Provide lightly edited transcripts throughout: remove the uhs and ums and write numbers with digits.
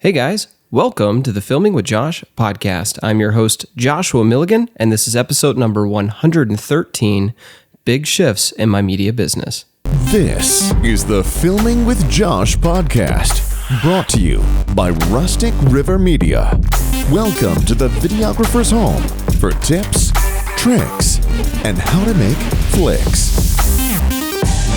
Hey guys, welcome to the Filming with Josh podcast. I'm your host, Joshua Milligan, and this is episode number 113, Big Shifts in My Media Business. This is the Filming with Josh podcast, brought to you by Rustic River Media. Welcome to the videographer's home for tips, tricks, and how to make flicks.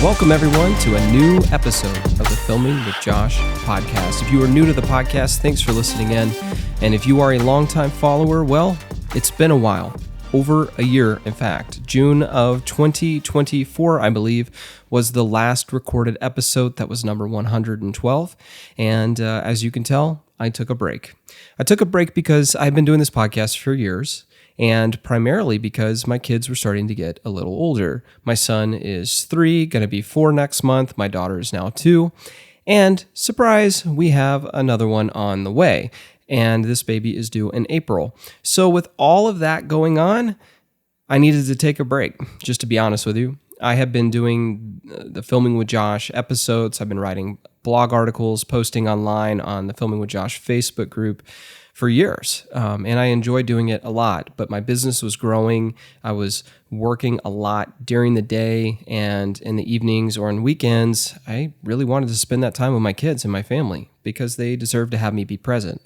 Welcome everyone to a new episode of the Filming with Josh podcast. If you are new to the podcast, thanks for listening in. And if you are a longtime follower, well, it's been a while. Over a year, in fact. June of 2024, I believe, was the last recorded episode. That was number 112. And as you can tell, I took a break. I took a break because I've been doing this podcast for years, and primarily because my kids were starting to get a little older. My son is 3, going to be 4 next month. My daughter is now 2. And surprise, we have another one on the way. And this baby is due in April. So with all of that going on, I needed to take a break, just to be honest with you. I have been doing the Filming with Josh episodes. I've been writing blog articles, posting online on the Filming with Josh Facebook group for years. And I enjoyed doing it a lot, but my business was growing. I was working a lot during the day, and in the evenings or on weekends, I really wanted to spend that time with my kids and my family because they deserve to have me be present.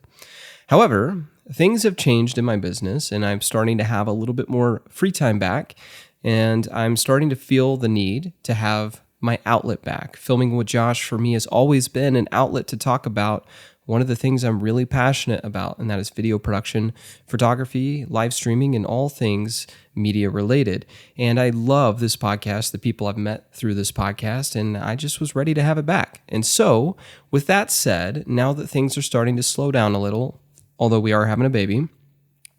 However, things have changed in my business, and I'm starting to have a little bit more free time back, and I'm starting to feel the need to have my outlet back. Filming with Josh for me has always been an outlet to talk about one of the things I'm really passionate about, and that is video production, photography, live streaming, and all things media related. And I love this podcast, the people I've met through this podcast, and I just was ready to have it back. And so, with that said, now that things are starting to slow down a little, although we are having a baby,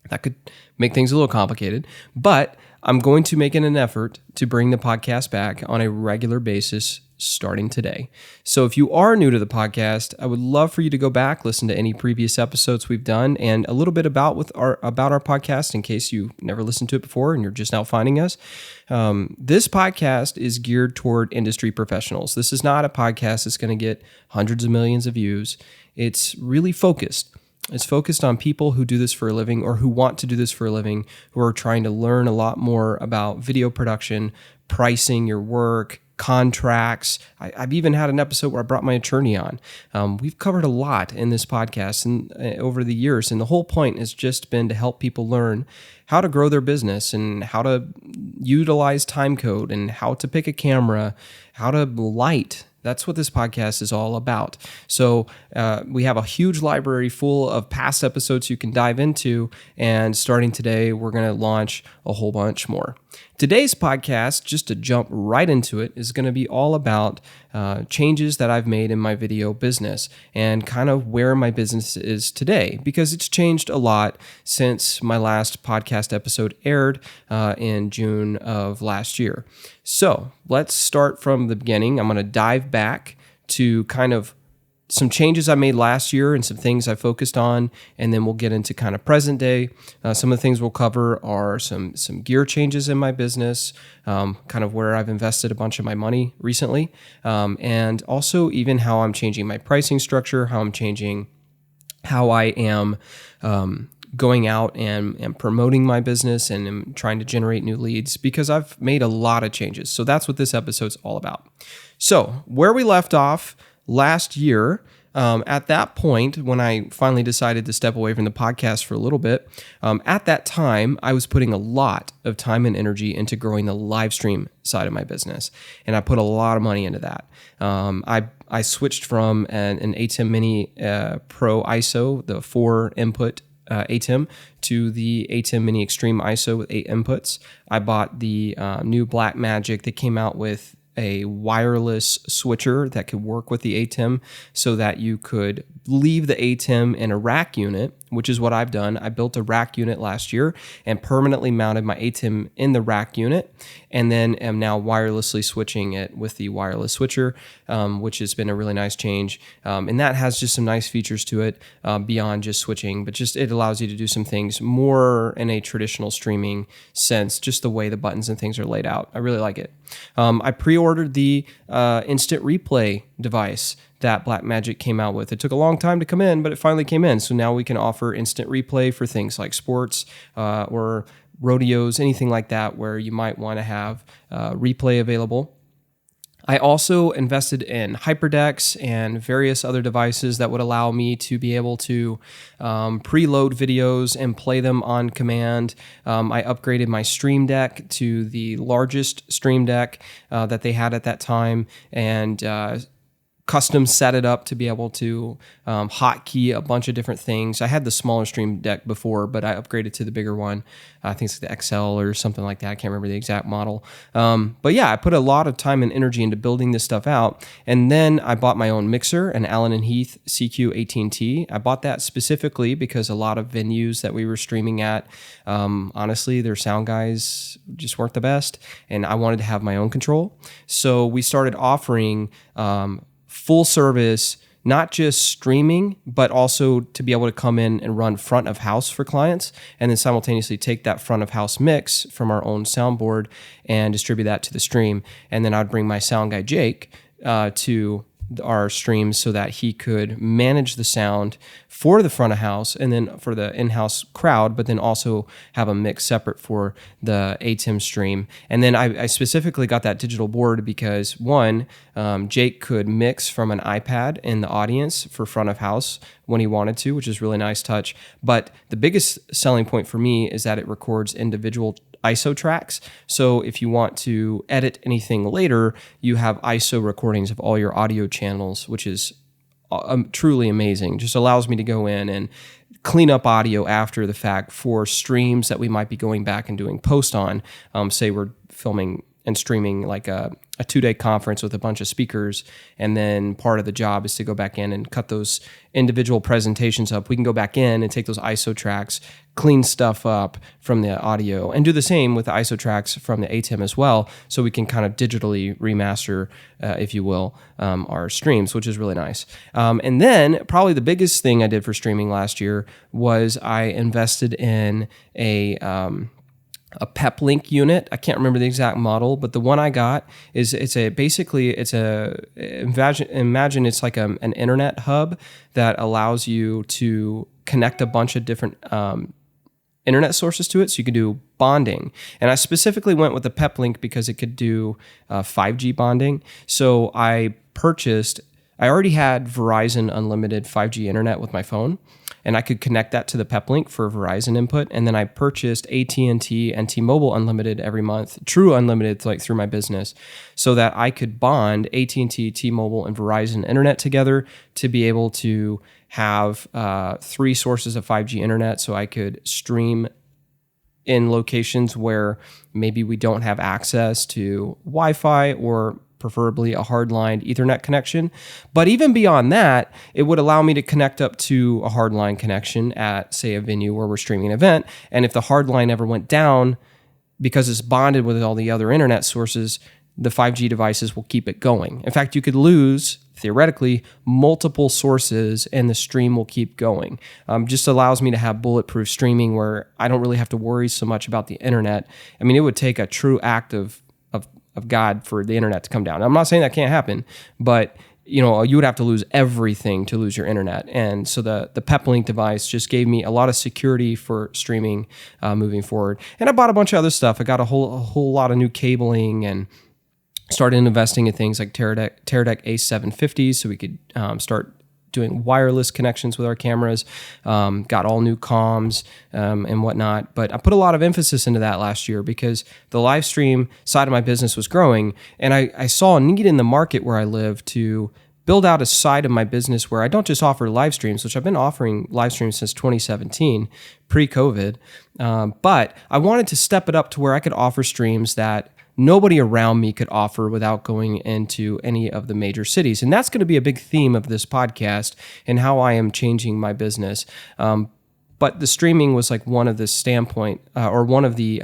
that could make things a little complicated, but I'm going to make an effort to bring the podcast back on a regular basis starting today. So if you are new to the podcast, I would love for you to go back, listen to any previous episodes we've done, and a little bit about our podcast in case you never listened to it before and you're just now finding us. This podcast is geared toward industry professionals. This is not a podcast that's going to get hundreds of millions of views. It's really focused. It's focused on people who do this for a living or who want to do this for a living, who are trying to learn a lot more about video production, pricing your work, contracts. I've even had an episode where I brought my attorney on. We've covered a lot in this podcast and over the years, and the whole point has just been to help people learn how to grow their business and how to utilize time code and how to pick a camera, how to light. That's what this podcast is all about. So we have a huge library full of past episodes you can dive into, and starting today, we're going to launch a whole bunch more. Today's podcast, just to jump right into it, is going to be all about changes that I've made in my video business and kind of where my business is today, because it's changed a lot since my last podcast episode aired in June of last year. So let's start from the beginning. I'm going to dive back to kind of some changes I made last year and some things I focused on, and then we'll get into kind of present day. Some of the things we'll cover are some gear changes in my business, kind of where I've invested a bunch of my money recently, and also even how I'm changing my pricing structure, how I'm changing how I am going out and promoting my business and am trying to generate new leads, because I've made a lot of changes. So that's what this episode's all about. So where we left off last year, at that point, when I finally decided to step away from the podcast for a little bit, at that time, I was putting a lot of time and energy into growing the live stream side of my business, and I put a lot of money into that. I switched from an ATEM Mini Pro ISO, the 4-input ATEM, to the ATEM Mini Extreme ISO with 8 inputs. I bought the new Blackmagic that came out with a wireless switcher that could work with the ATEM so that you could leave the ATEM in a rack unit, which is what I've done. I built a rack unit last year and permanently mounted my ATEM in the rack unit, and then am now wirelessly switching it with the wireless switcher, which has been a really nice change. And that has just some nice features to it beyond just switching, but just it allows you to do some things more in a traditional streaming sense, just the way the buttons and things are laid out. I really like it. I pre-ordered the instant replay device that Blackmagic came out with. It took a long time to come in, but it finally came in. So now we can offer instant replay for things like sports or rodeos, anything like that where you might want to have replay available. I also invested in hyperdecks and various other devices that would allow me to be able to preload videos and play them on command. I upgraded my Stream Deck to the largest Stream Deck that they had at that time, and custom set it up to be able to hotkey a bunch of different things. I had the smaller Stream Deck before, but I upgraded to the bigger one. I think it's the XL or something like that. I can't remember the exact model. But yeah, I put a lot of time and energy into building this stuff out. And then I bought my own mixer, an Allen & Heath CQ18T. I bought that specifically because a lot of venues that we were streaming at, honestly, their sound guys just weren't the best. And I wanted to have my own control. So we started offering full service, not just streaming, but also to be able to come in and run front of house for clients, and then simultaneously take that front of house mix from our own soundboard and distribute that to the stream. And then I'd bring my sound guy, Jake, to our streams so that he could manage the sound for the front of house and then for the in-house crowd, but then also have a mix separate for the ATEM stream. And then I specifically got that digital board because one, Jake could mix from an iPad in the audience for front of house when he wanted to, which is really nice touch. But the biggest selling point for me is that it records individual ISO tracks. So if you want to edit anything later, you have ISO recordings of all your audio channels, which is truly amazing. Just allows me to go in and clean up audio after the fact for streams that we might be going back and doing post on. Say we're filming and streaming like a 2-day conference with a bunch of speakers, and then part of the job is to go back in and cut those individual presentations up. We can go back in and take those ISO tracks, clean stuff up from the audio, and do the same with the ISO tracks from the ATEM as well, so we can kind of digitally remaster, if you will, our streams, which is really nice. And then probably the biggest thing I did for streaming last year was I invested in a PepLink unit. I can't remember the exact model, but the one I got is imagine it's like an internet hub that allows you to connect a bunch of different internet sources to it, so you can do bonding. And I specifically went with the PepLink because it could do 5G bonding. So I already had Verizon Unlimited 5G internet with my phone, and I could connect that to the PepLink for Verizon input. And then I purchased AT&T and T-Mobile Unlimited every month, true unlimited, like through my business, so that I could bond AT&T, T-Mobile, and Verizon internet together to be able to have 3 sources of 5G internet, so I could stream in locations where maybe we don't have access to Wi-Fi or preferably a hardline Ethernet connection. But even beyond that, it would allow me to connect up to a hardline connection at, say, a venue where we're streaming an event. And if the hardline ever went down, because it's bonded with all the other internet sources, the 5G devices will keep it going. In fact, you could lose, theoretically, multiple sources and the stream will keep going. Just allows me to have bulletproof streaming where I don't really have to worry so much about the internet. I mean, it would take a true act of God for the internet to come down. I'm not saying that can't happen, but you would have to lose everything to lose your internet. And so the PepLink device just gave me a lot of security for streaming moving forward. And I bought a bunch of other stuff. I got a whole lot of new cabling and started investing in things like Teradek A750s so we could start doing wireless connections with our cameras, got all new comms and whatnot. But I put a lot of emphasis into that last year because the live stream side of my business was growing, and I saw a need in the market where I live to build out a side of my business where I don't just offer live streams, which I've been offering live streams since 2017, pre-COVID, but I wanted to step it up to where I could offer streams that nobody around me could offer without going into any of the major cities. And that's going to be a big theme of this podcast and how I am changing my business. But the streaming was like one of the standpoint, or one of the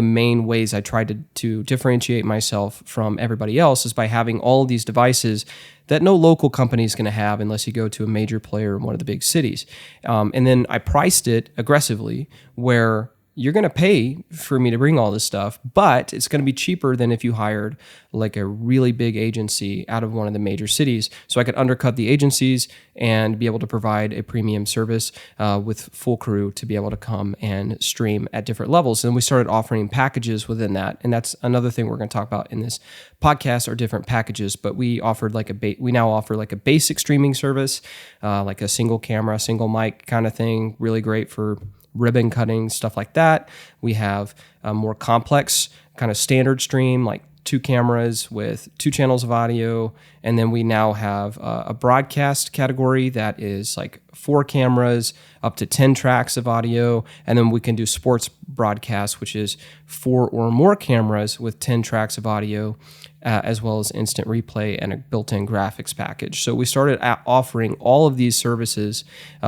main ways I tried to differentiate myself from everybody else is by having all of these devices that no local company is going to have unless you go to a major player in one of the big cities. And then I priced it aggressively where you're going to pay for me to bring all this stuff, but it's going to be cheaper than if you hired like a really big agency out of one of the major cities. So I could undercut the agencies and be able to provide a premium service with full crew to be able to come and stream at different levels. And we started offering packages within that. And that's another thing we're going to talk about in this podcast are different packages. But we offered we now offer like a basic streaming service, like a single camera, single mic kind of thing, really great for ribbon cutting, stuff like that. We have a more complex kind of standard stream, like 2 cameras with 2 channels of audio. And then we now have a broadcast category that is like 4 cameras, up to 10 tracks of audio. And then we can do sports broadcast, which is 4 or more cameras with 10 tracks of audio, as well as instant replay and a built-in graphics package. So we started offering all of these services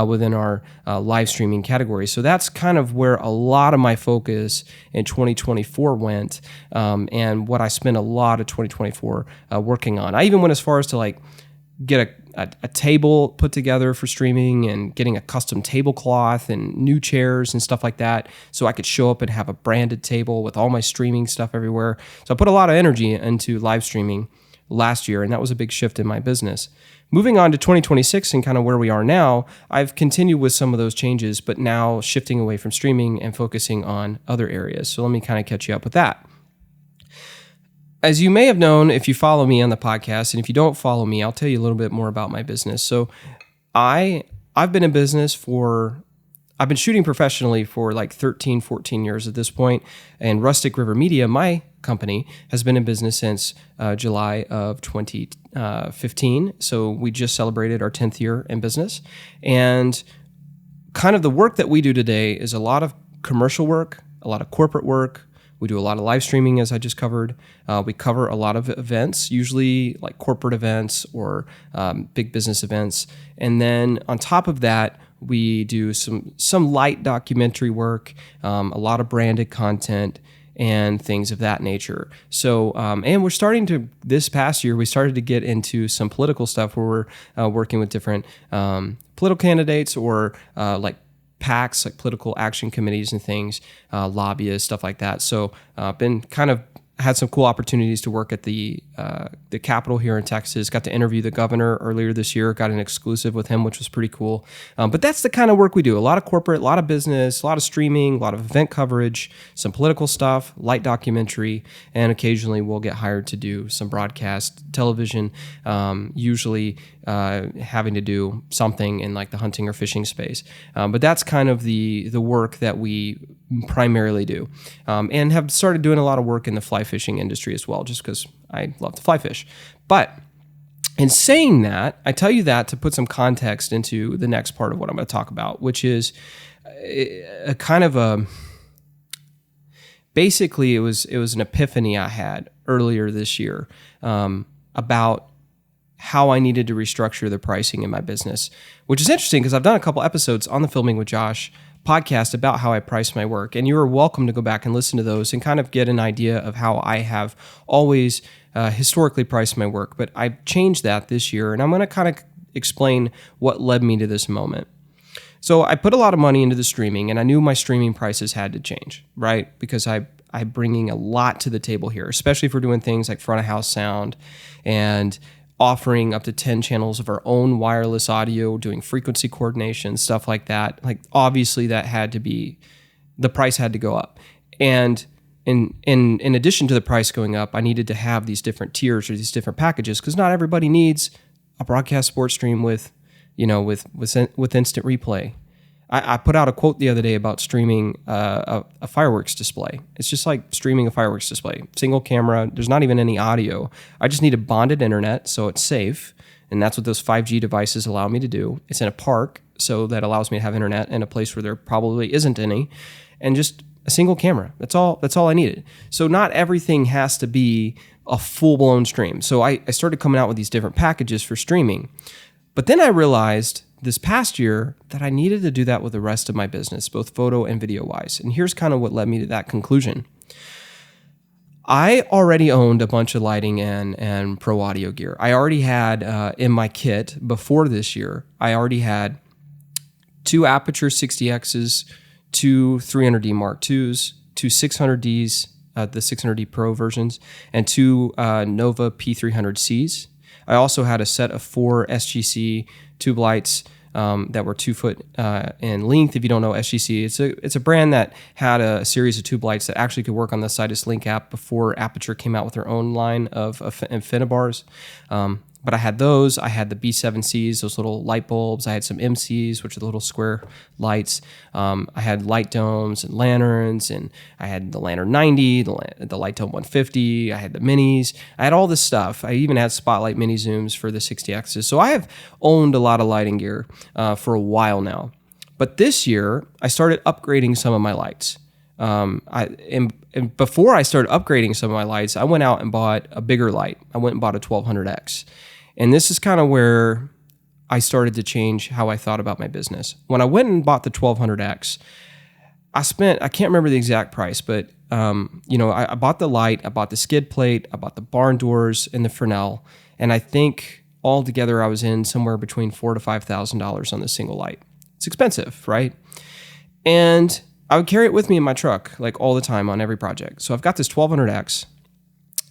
within our live streaming category. So that's kind of where a lot of my focus in 2024 went, and what I spent a lot of 2024 working on. I even went as far as to like get a table put together for streaming and getting a custom tablecloth and new chairs and stuff like that, so I could show up and have a branded table with all my streaming stuff everywhere. So I put a lot of energy into live streaming last year, and that was a big shift in my business. Moving on to 2026 and kind of where we are now, I've continued with some of those changes, but now shifting away from streaming and focusing on other areas. So let me kind of catch you up with that. As you may have known, if you follow me on the podcast, and if you don't follow me, I'll tell you a little bit more about my business. So I've been in business I've been shooting professionally for like 13, 14 years at this point. And Rustic River Media, my company, has been in business since July of 2015. So we just celebrated our 10th year in business. And kind of the work that we do today is a lot of commercial work, a lot of corporate work. We do a lot of live streaming, as I just covered. We cover a lot of events, usually like corporate events or big business events. And then on top of that, we do some light documentary work, a lot of branded content, and things of that nature. So, and we're starting to, this past year, we started to get into some political stuff where we're working with different political candidates or like PACs, like political action committees and things, lobbyists, stuff like that. So been kind of had some cool opportunities to work at the Capitol here in Texas. Got to interview the governor earlier this year. Got an exclusive with him, which was pretty cool. But that's the kind of work we do. A lot of corporate, a lot of business, a lot of streaming, a lot of event coverage, some political stuff, light documentary, and occasionally we'll get hired to do some broadcast television, usually having to do something in like the hunting or fishing space. But that's kind of the work that we primarily do, and have started doing a lot of work in the fly fishing industry as well, just because I love to fly fish. But in saying that, I tell you that to put some context into the next part of what I'm going to talk about, which is a kind of a, basically it was an epiphany I had earlier this year about how I needed to restructure the pricing in my business, which is interesting because I've done a couple episodes on the Filming with Josh podcast about how I price my work. And you are welcome to go back and listen to those and kind of get an idea of how I have always historically priced my work. But I changed that this year, and I'm going to kind of explain what led me to this moment. So I put a lot of money into the streaming, and I knew my streaming prices had to change, right? Because I'm bringing a lot to the table here, especially if we're doing things like front of house sound and offering up to 10 channels of our own wireless audio, doing frequency coordination, stuff like that. Like obviously that had to be, the price had to go up. And in addition to the price going up, I needed to have these different tiers or these different packages because not everybody needs a broadcast sports stream with instant replay. I put out a quote the other day about streaming a fireworks display. It's just like streaming a fireworks display. Single camera, there's not even any audio. I just need a bonded internet so it's safe, and that's what those 5G devices allow me to do. It's in a park, so that allows me to have internet in a place where there probably isn't any, and just a single camera. That's all I needed. So not everything has to be a full-blown stream. So I started coming out with these different packages for streaming. But then I realized this past year that I needed to do that with the rest of my business, both photo and video wise. And here's kind of what led me to that conclusion. I already owned a bunch of lighting and pro audio gear. I already had in my kit before this year, I already had 2 Aperture 60Xs, two 300D Mark IIs, two 600Ds, the 600D Pro versions, and two Nova P300Cs. I also had a set of 4 SGC tube lights that were 2 foot in length. If you don't know SGC, it's a brand that had a series of tube lights that actually could work on the Sidus Link app before Aperture came out with their own line of Infinibars. But I had those. I had the B7Cs, those little light bulbs. I had some MCs, which are the little square lights. I had light domes and lanterns, and I had the Lantern 90, the Light Dome 150. I had the minis. I had all this stuff. I even had Spotlight mini zooms for the 60Xs. So I have owned a lot of lighting gear for a while now. But this year, I started upgrading some of my lights. And before I started upgrading some of my lights, I went out and bought a bigger light. I went and bought a 1200X. And this is kind of where I started to change how I thought about my business. When I went and bought the 1200X, I can't remember the exact price, but I bought the light, I bought the skid plate, I bought the barn doors and the Fresnel, and I think altogether I was in somewhere between $4,000 to $5,000 on this single light. It's expensive, right? And I would carry it with me in my truck like all the time on every project. So I've got this 1200X.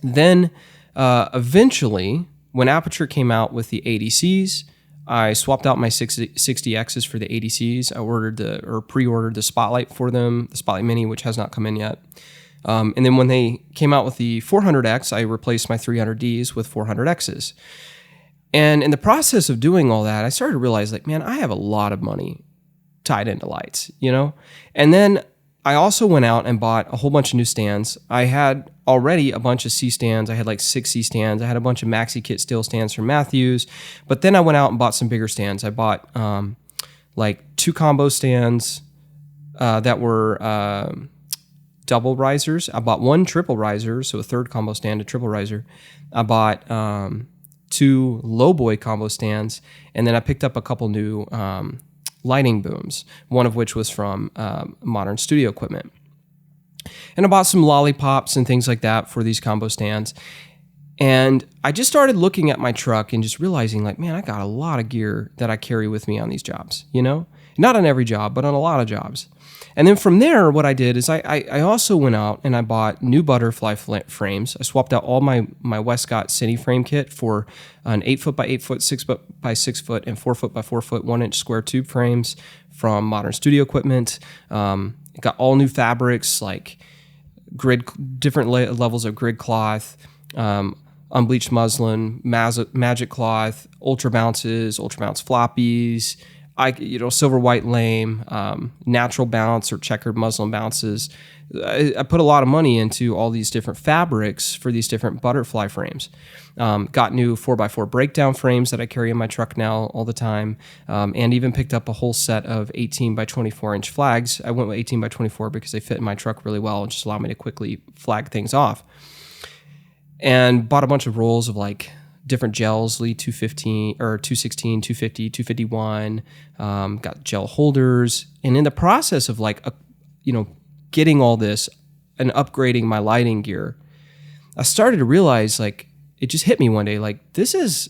Then eventually, when Aperture came out with the ADCs, I swapped out my 60Xs for the ADCs. I pre-ordered the Spotlight for them, the Spotlight Mini, which has not come in yet. And then when they came out with the 400X, I replaced my 300Ds with 400Xs. And in the process of doing all that, I started to realize, like, man, I have a lot of money tied into lights, And then I also went out and bought a whole bunch of new stands. I had already a bunch of C stands. I had like 6 C stands. I had a bunch of Maxi Kit steel stands from Matthews. But then I went out and bought some bigger stands. I bought like 2 combo stands that were double risers. I bought 1 triple riser, so a third combo stand, a triple riser. I bought 2 lowboy combo stands, and then I picked up a couple new lighting booms, one of which was from Modern Studio Equipment. And I bought some lollipops and things like that for these combo stands. And I just started looking at my truck and just realizing, like, man, I got a lot of gear that I carry with me on these jobs, Not on every job, but on a lot of jobs. And then from there, what I did is I also went out and I bought new butterfly frames. I swapped out all my Westcott Cine frame kit for an 8 foot by 8 foot, 6 foot by 6 foot, and 4 foot by 4 foot, 1 inch square tube frames from Modern Studio Equipment. Got all new fabrics like different levels of grid cloth, unbleached muslin, magic cloth, ultra bounce floppies, silver white lame, natural bounce or checkered muslin bounces. I put a lot of money into all these different fabrics for these different butterfly frames. Got new 4x4 breakdown frames that I carry in my truck now all the time, and even picked up a whole set of 18 by 24 inch flags. I went with 18 by 24 because they fit in my truck really well and just allow me to quickly flag things off. And bought a bunch of rolls of like different gels, Lee 215 or 216, 250, 251, got gel holders. And in the process of getting all this and upgrading my lighting gear, I started to realize, like, it just hit me one day, like, this is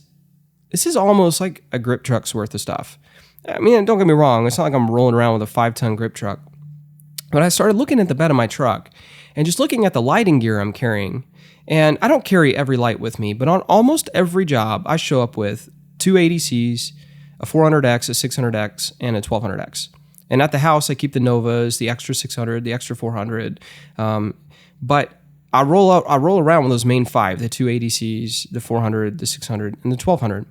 almost like a grip truck's worth of stuff. I mean, don't get me wrong, it's not like I'm rolling around with a 5-ton grip truck. But I started looking at the bed of my truck and just looking at the lighting gear I'm carrying. And I don't carry every light with me, but on almost every job, I show up with 2 ADCs, a 400X, a 600X, and a 1200X. And at the house, I keep the Novas, the extra 600, the extra 400. But I roll around with those main 5, the 2 ADCs, the 400, the 600, and the 1200.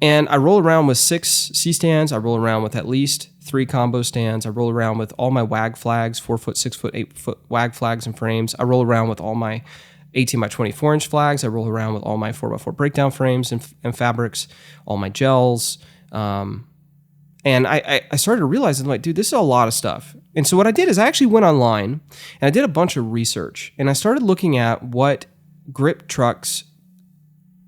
And I roll around with 6 C stands. I roll around with at least 3 combo stands. I roll around with all my WAG flags, 4 foot, 6 foot, 8 foot WAG flags and frames. I roll around with all my 18 by 24 inch flags. I roll around with all my 4x4 breakdown frames and fabrics, all my gels. And I started realizing, like, dude, this is a lot of stuff. And so what I did is I actually went online and I did a bunch of research, and I started looking at what grip trucks,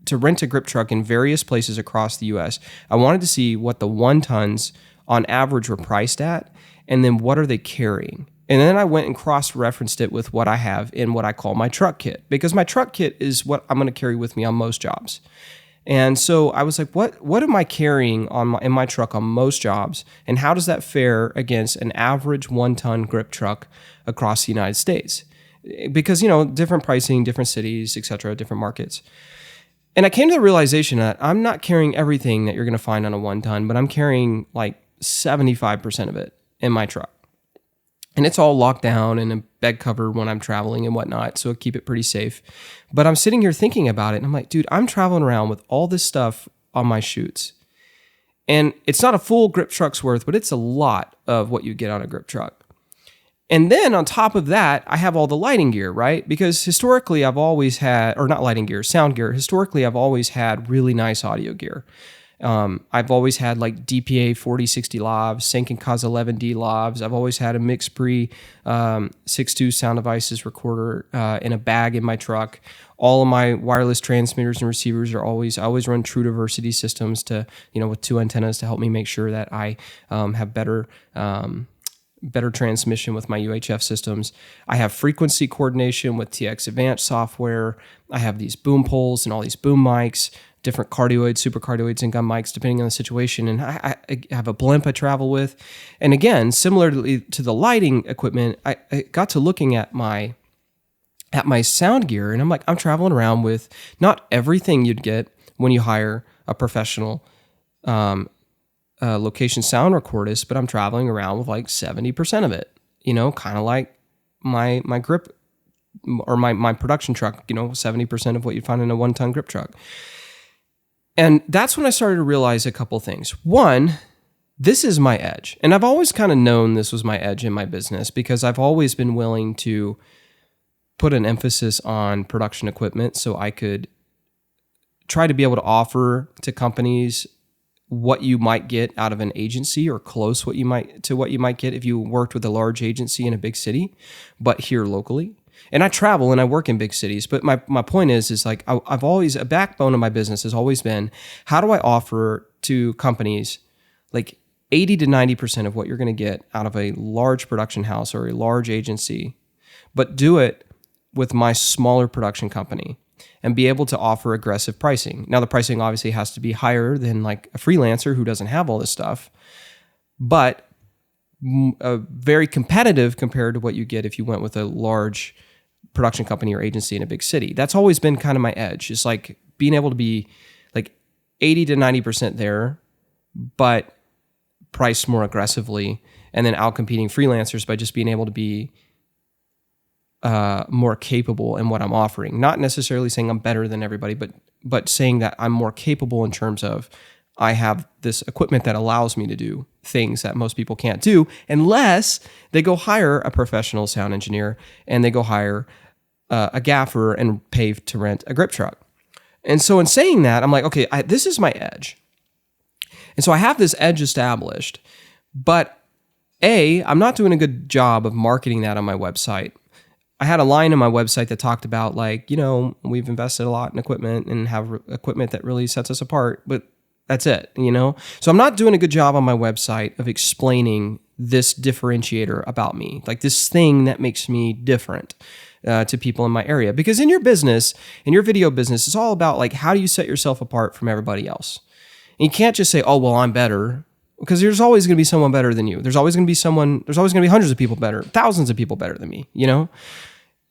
to rent a grip truck in various places across the US. I wanted to see what the 1 tons on average were priced at, and then what are they carrying. And then I went and cross-referenced it with what I have in what I call my truck kit, because my truck kit is what I'm going to carry with me on most jobs. And so I was like, what am I carrying in my truck on most jobs? And how does that fare against an average 1-ton grip truck across the United States? Because, different pricing, different cities, et cetera, different markets. And I came to the realization that I'm not carrying everything that you're going to find on a 1-ton, but I'm carrying like 75% of it in my truck. And it's all locked down and a bed cover when I'm traveling and whatnot, so I keep it pretty safe. But I'm sitting here thinking about it, and I'm like, dude, I'm traveling around with all this stuff on my shoots. And it's not a full grip truck's worth, but it's a lot of what you get on a grip truck. And then on top of that, I have all the lighting gear, right? Because historically, I've always had, or not lighting gear, sound gear. Historically, I've always had really nice audio gear. I've always had like DPA 4060 lavs, Sanken Cause 11D lavs. I've always had a MixPre 6.2 sound devices recorder in a bag in my truck. All of my wireless transmitters and receivers I always run True Diversity systems to, with 2 antennas to help me make sure that I have better transmission with my UHF systems. I have frequency coordination with TX Advanced software. I have these boom poles and all these boom mics, different cardioids, supercardioids, and gun mics, depending on the situation. And I have a blimp I travel with. And again, similarly to the lighting equipment, I got to looking at my sound gear, and I'm like, I'm traveling around with not everything you'd get when you hire a professional location sound recordist, but I'm traveling around with like 70% of it, kind of like my grip or my production truck, 70% of what you'd find in a 1-ton grip truck. And that's when I started to realize a couple things. One, this is my edge. And I've always kind of known this was my edge in my business because I've always been willing to put an emphasis on production equipment so I could try to be able to offer to companies what you might get out of an agency or close to what you might get if you worked with a large agency in a big city, but here locally. And I travel and I work in big cities, but my point is like I've always, a backbone of my business has always been, how do I offer to companies like 80 to 90% of what you're going to get out of a large production house or a large agency, but do it with my smaller production company and be able to offer aggressive pricing. Now the pricing obviously has to be higher than like a freelancer who doesn't have all this stuff, but very competitive compared to what you get if you went with a large production company or agency in a big city. That's always been kind of my edge. It's like being able to be like 80 to 90% there, but priced more aggressively, and then out-competing freelancers by just being able to be more capable in what I'm offering. Not necessarily saying I'm better than everybody, but saying that I'm more capable in terms of I have this equipment that allows me to do things that most people can't do unless they go hire a professional sound engineer and they go hire a gaffer and pay to rent a grip truck. And so in saying that, I'm like, okay, this is my edge. And so I have this edge established, but I'm not doing a good job of marketing that on my website. I had a line on my website that talked about like, we've invested a lot in equipment and have equipment that really sets us apart, but that's it, So I'm not doing a good job on my website of explaining this differentiator about me, like this thing that makes me different to people in my area. Because in your business, in your video business, it's all about like, how do you set yourself apart from everybody else? And you can't just say, oh, well, I'm better, because there's always going to be someone better than you. There's always going to be hundreds of people better, thousands of people better than me,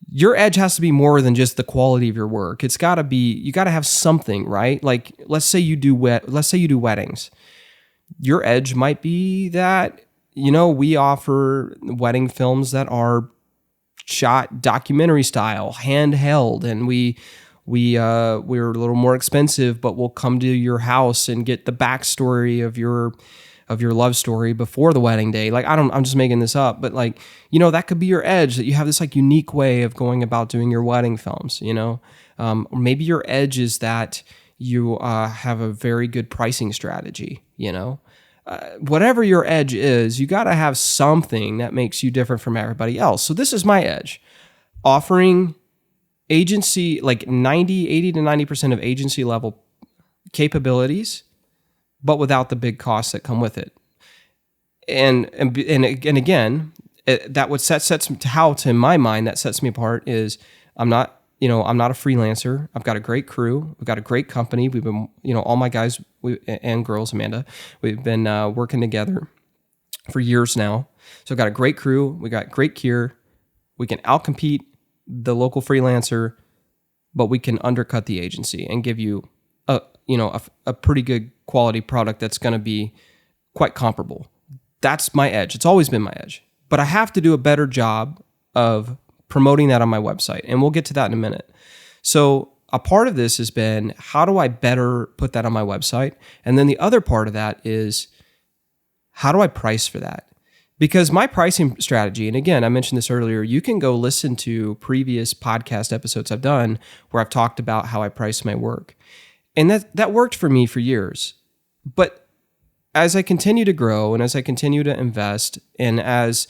Your edge has to be more than just the quality of your work. It's got to be, you got to have something, right? Like, let's say you do weddings. Your edge might be that, we offer wedding films that are shot documentary style, handheld, and we're a little more expensive, but we'll come to your house and get the backstory of your love story before the wedding day. Like, I'm just making this up, but like, that could be your edge, that you have this like unique way of going about doing your wedding films, or maybe your edge is that you have a very good pricing strategy, whatever your edge is, you got to have something that makes you different from everybody else. So this is my edge, offering agency, like 80 to 90% of agency level capabilities, but without the big costs that come with it. And again, that what sets me, how to, in my mind, that sets me apart is I'm not, I'm not a freelancer. I've got a great crew. We've got a great company. We've been, all my guys and girls, Amanda, we've been working together for years now. So I've got a great crew. We got great gear. We can outcompete the local freelancer, but we can undercut the agency and give you a pretty good quality product that's going to be quite comparable. That's my edge. It's always been my edge. But I have to do a better job of promoting that on my website, and we'll get to that in a minute. So a part of this has been, how do I better put that on my website? And then the other part of that is, how do I price for that? Because my pricing strategy, and again, I mentioned this earlier, you can go listen to previous podcast episodes I've done where I've talked about how I price my work. And that worked for me for years. But as I continue to grow and as I continue to invest and as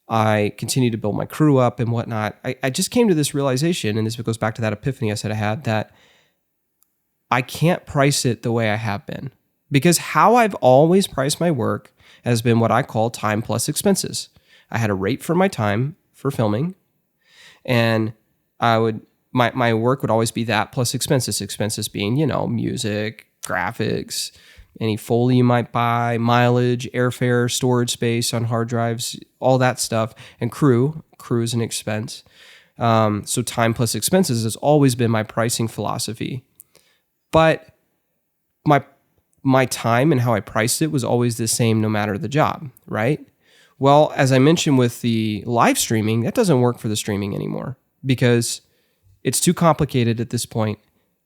I continue to build my crew up and whatnot, I just came to this realization, and this goes back to that epiphany I said I had, that I can't price it the way I have been. Because how I've always priced my work has been what I call time plus expenses. I had a rate for my time for filming, and my work would always be that plus expenses. Expenses being, music, graphics, any Foley you might buy, mileage, airfare, storage space on hard drives, all that stuff, and crew is an expense. So time plus expenses has always been my pricing philosophy. But my time and how I priced it was always the same no matter the job, right? Well, as I mentioned with the live streaming, that doesn't work for the streaming anymore because it's too complicated at this point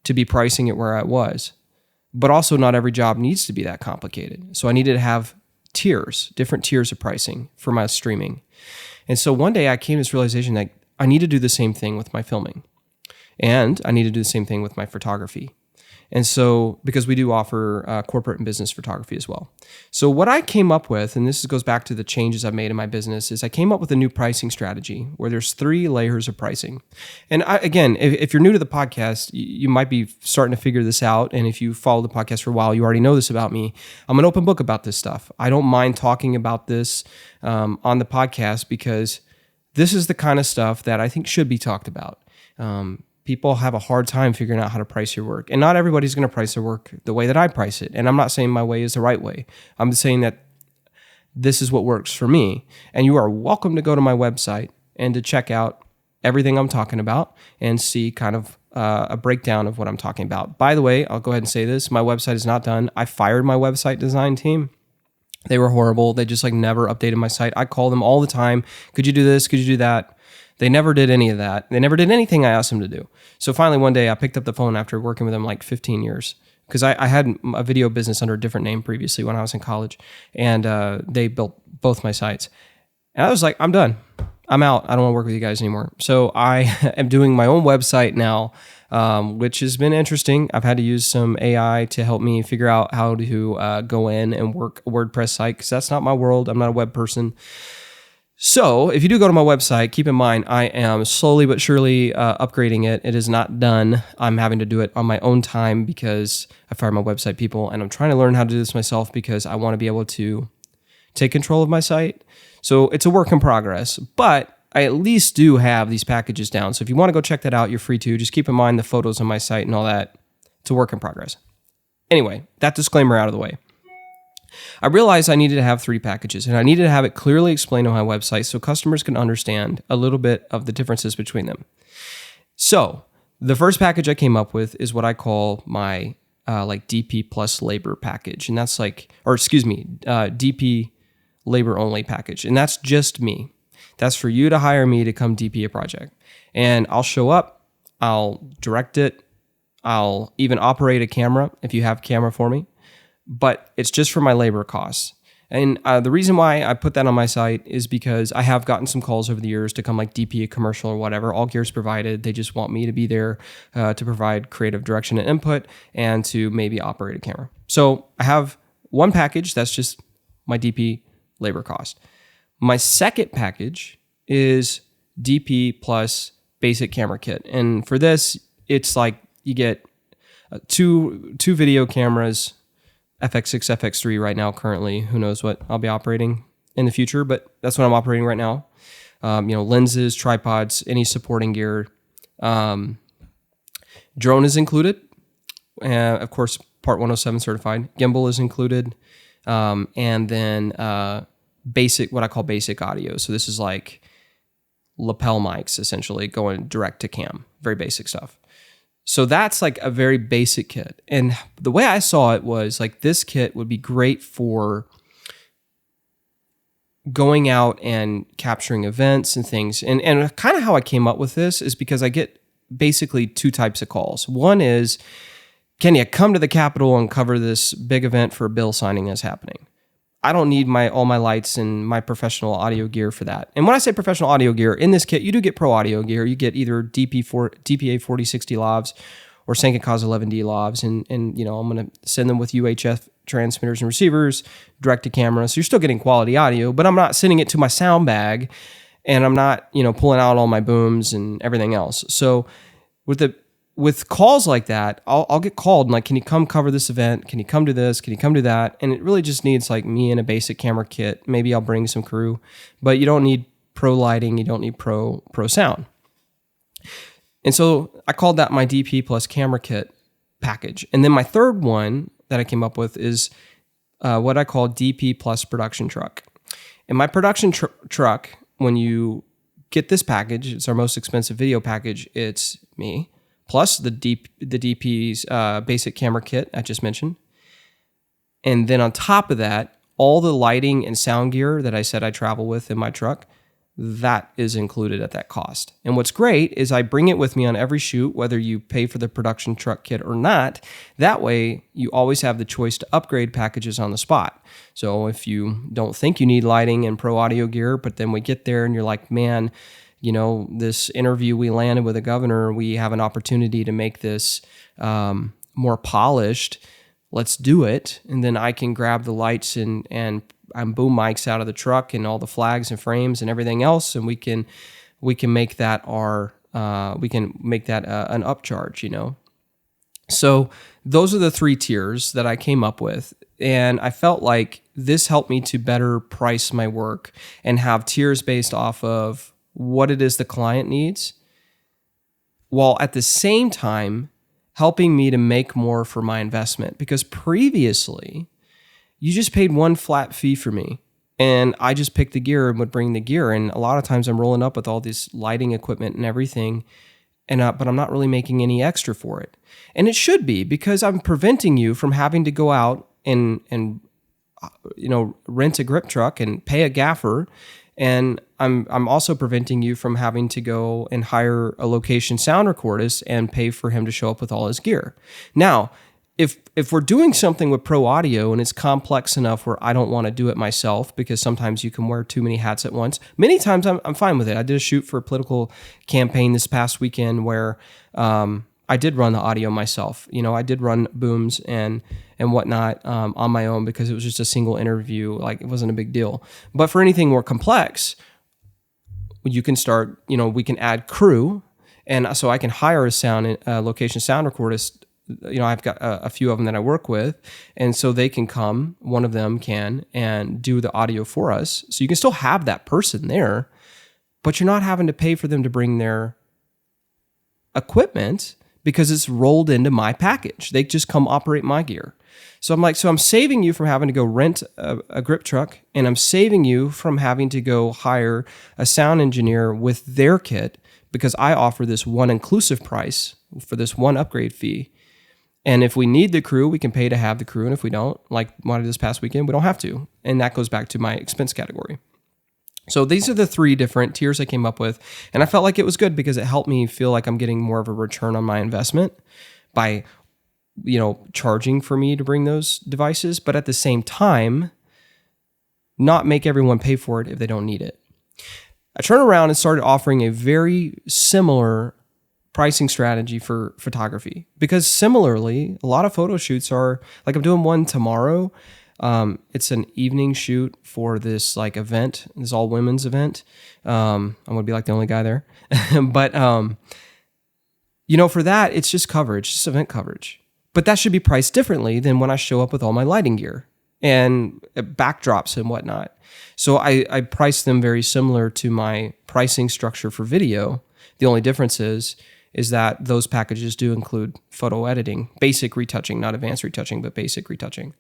to be pricing it where I was. But also not every job needs to be that complicated. So I needed to have different tiers of pricing for my streaming. And so one day I came to this realization that I need to do the same thing with my filming. And I need to do the same thing with my photography. And so, because we do offer corporate and business photography as well. So what I came up with, and this goes back to the changes I've made in my business, is I came up with a new pricing strategy where there's 3 layers of pricing. And again, if you're new to the podcast, you might be starting to figure this out. And if you follow the podcast for a while, you already know this about me. I'm an open book about this stuff. I don't mind talking about this on the podcast because this is the kind of stuff that I think should be talked about. People have a hard time figuring out how to price your work. And not everybody's going to price their work the way that I price it. And I'm not saying my way is the right way. I'm just saying that this is what works for me. And you are welcome to go to my website and to check out everything I'm talking about and see kind of a breakdown of what I'm talking about. By the way, I'll go ahead and say this. My website is not done. I fired my website design team. They were horrible. They just never updated my site. I call them all the time. Could you do this? Could you do that? They never did any of that. They never did anything I asked them to do. So finally one day I picked up the phone after working with them 15 years because I had a video business under a different name previously when I was in college, and they built both my sites. And I was like, I'm done. I'm out. I don't want to work with you guys anymore. So I am doing my own website now, which has been interesting. I've had to use some AI to help me figure out how to go in and work a WordPress site because that's not my world. I'm not a web person. So if you do go to my website, keep in mind, I am slowly but surely upgrading it. It is not done. I'm having to do it on my own time because I fired my website people, and I'm trying to learn how to do this myself because I want to be able to take control of my site. So it's a work in progress, but I at least do have these packages down. So if you want to go check that out, you're free to. Just keep in mind the photos on my site and all that. It's a work in progress. Anyway, that disclaimer out of the way. I realized I needed to have 3 packages, and I needed to have it clearly explained on my website so customers can understand a little bit of the differences between them. So the first package I came up with is what I call my DP plus labor package, and that's DP labor only package, and that's just me. That's for you to hire me to come DP a project, and I'll show up, I'll direct it, I'll even operate a camera if you have a camera for me. But it's just for my labor costs. And the reason why I put that on my site is because I have gotten some calls over the years to come DP a commercial or whatever. All gear's provided. They just want me to be there to provide creative direction and input and to maybe operate a camera. So I have one package that's just my DP labor cost. My second package is DP plus basic camera kit. And for this, it's you get two video cameras, FX6, FX3 right now currently. Who knows what I'll be operating in the future, but that's what I'm operating right now. Lenses, tripods, any supporting gear, Drone is included. Of course, Part 107 certified. Gimbal is included. And then what I call basic audio. So this is like lapel mics, essentially, going direct to cam. Very basic stuff. So that's like a very basic kit. And the way I saw it was like this kit would be great for going out and capturing events and things. And kind of how I came up with this is because I get basically two types of calls. One is, can you come to the Capitol and cover this big event for a bill signing that's happening? I don't need all my lights and my professional audio gear for that. And when I say professional audio gear, in this kit, you do get pro audio gear. You get either DPA 4060 lavs or Sanken Cause 11D lavs. And I'm going to send them with UHF transmitters and receivers direct to camera. So you're still getting quality audio, but I'm not sending it to my sound bag and I'm not, pulling out all my booms and everything else. So with calls like that, I'll get called and like, can you come cover this event? Can you come to this? Can you come to that? And it really just needs like me and a basic camera kit. Maybe I'll bring some crew, but you don't need pro lighting. You don't need pro sound. And so I called that my DP plus camera kit package. And then my third one that I came up with is what I call DP plus production truck. And my production truck, when you get this package, it's our most expensive video package. It's me. Plus the DP's basic camera kit I just mentioned. And then on top of that, all the lighting and sound gear that I said I travel with in my truck, that is included at that cost. And what's great is I bring it with me on every shoot, whether you pay for the production truck kit or not. That way, you always have the choice to upgrade packages on the spot. So if you don't think you need lighting and pro audio gear, but then we get there and you're like, man, this interview we landed with the governor, we have an opportunity to make this more polished. Let's do it. And then I can grab the lights and boom mics out of the truck and all the flags and frames and everything else. And we can make that an upcharge, So those are the three tiers that I came up with. And I felt like this helped me to better price my work and have tiers based off of what it is the client needs, while at the same time helping me to make more for my investment. Because previously, you just paid one flat fee for me, and I just picked the gear and would bring the gear. And a lot of times I'm rolling up with all this lighting equipment and everything, but I'm not really making any extra for it. And it should be, because I'm preventing you from having to go out and rent a grip truck and pay a gaffer. And I'm also preventing you from having to go and hire a location sound recordist and pay for him to show up with all his gear. Now, if we're doing something with pro audio and it's complex enough where I don't want to do it myself, because sometimes you can wear too many hats at once. Many times I'm fine with it. I did a shoot for a political campaign this past weekend where I did run the audio myself. I did run booms and whatnot on my own, because it was just a single interview. Like, it wasn't a big deal. But for anything more complex, you can start, we can add crew. And so I can hire a location sound recordist. I've got a few of them that I work with. And so they can come, one of them can, and do the audio for us. So you can still have that person there, but you're not having to pay for them to bring their equipment, because it's rolled into my package. They just come operate my gear. So I'm saving you from having to go rent a grip truck, and I'm saving you from having to go hire a sound engineer with their kit, because I offer this one inclusive price for this one upgrade fee. And if we need the crew, we can pay to have the crew. And if we don't, like what I did this past weekend, we don't have to. And that goes back to my expense category. So these are the three different tiers I came up with. And I felt like it was good because it helped me feel like I'm getting more of a return on my investment by, charging for me to bring those devices, but at the same time, not make everyone pay for it if they don't need it. I turned around and started offering a very similar pricing strategy for photography, because similarly, a lot of photo shoots are, like I'm doing one tomorrow. It's an evening shoot for this event, this all women's event. I'm going to be like the only guy there. But, for that, it's just coverage, just event coverage. But that should be priced differently than when I show up with all my lighting gear and backdrops and whatnot. So I price them very similar to my pricing structure for video. The only difference is is that those packages do include photo editing, basic retouching, not advanced retouching, but basic retouching.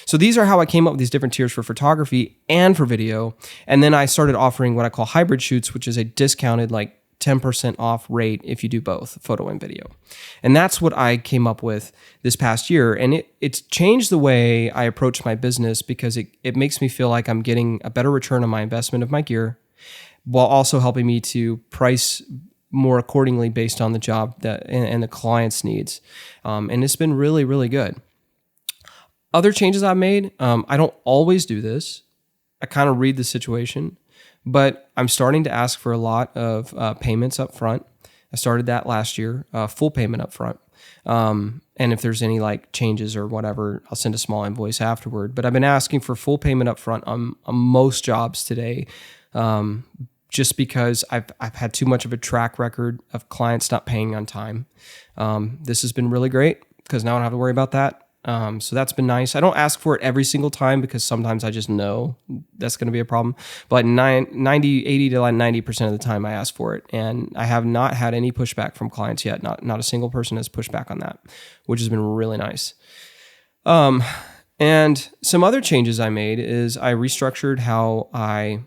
So these are how I came up with these different tiers for photography and for video. And then I started offering what I call hybrid shoots, which is a discounted 10% off rate if you do both photo and video. And that's what I came up with this past year. And it's changed the way I approach my business because it makes me feel like I'm getting a better return on my investment of my gear, while also helping me to price more accordingly based on the job and the client's needs. And it's been really, really good. Other changes I've made, I don't always do this. I kind of read the situation, but I'm starting to ask for a lot of payments up front. I started that last year, full payment up front. And if there's any changes or whatever, I'll send a small invoice afterward. But I've been asking for full payment up front on most jobs today, just because I've had too much of a track record of clients not paying on time. This has been really great because now I don't have to worry about that. So that's been nice. I don't ask for it every single time because sometimes I just know that's going to be a problem. But 80 to 90% of the time I ask for it. And I have not had any pushback from clients yet. Not a single person has pushed back on that, which has been really nice. And some other changes I made is I restructured how I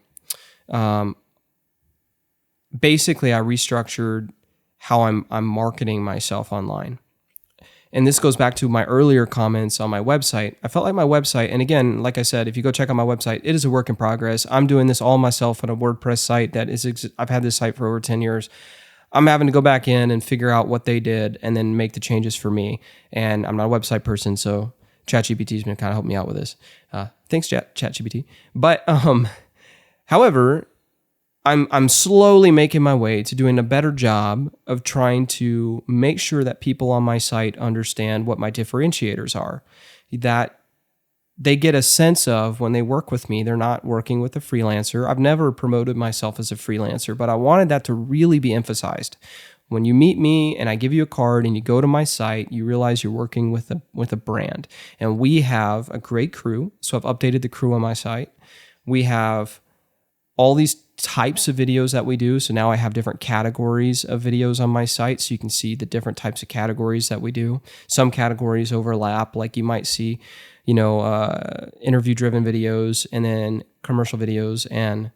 restructured how I'm marketing myself online. And this goes back to my earlier comments on my website. I felt like my website, and again, like I said, if you go check out my website, it is a work in progress. I'm doing this all myself on a WordPress site I've had this site for over 10 years. I'm having to go back in and figure out what they did and then make the changes for me. And I'm not a website person, so ChatGPT's been kind of helping me out with this. Thanks, ChatGPT. But however, I'm slowly making my way to doing a better job of trying to make sure that people on my site understand what my differentiators are, that they get a sense of when they work with me, they're not working with a freelancer. I've never promoted myself as a freelancer, but I wanted that to really be emphasized. When you meet me and I give you a card and you go to my site, you realize you're working with a brand. And we have a great crew. So I've updated the crew on my site. We have all these types of videos that we do. So now I have different categories of videos on my site, so you can see the different types of categories that we do. Some categories overlap, like you might see, interview-driven videos and then commercial videos, and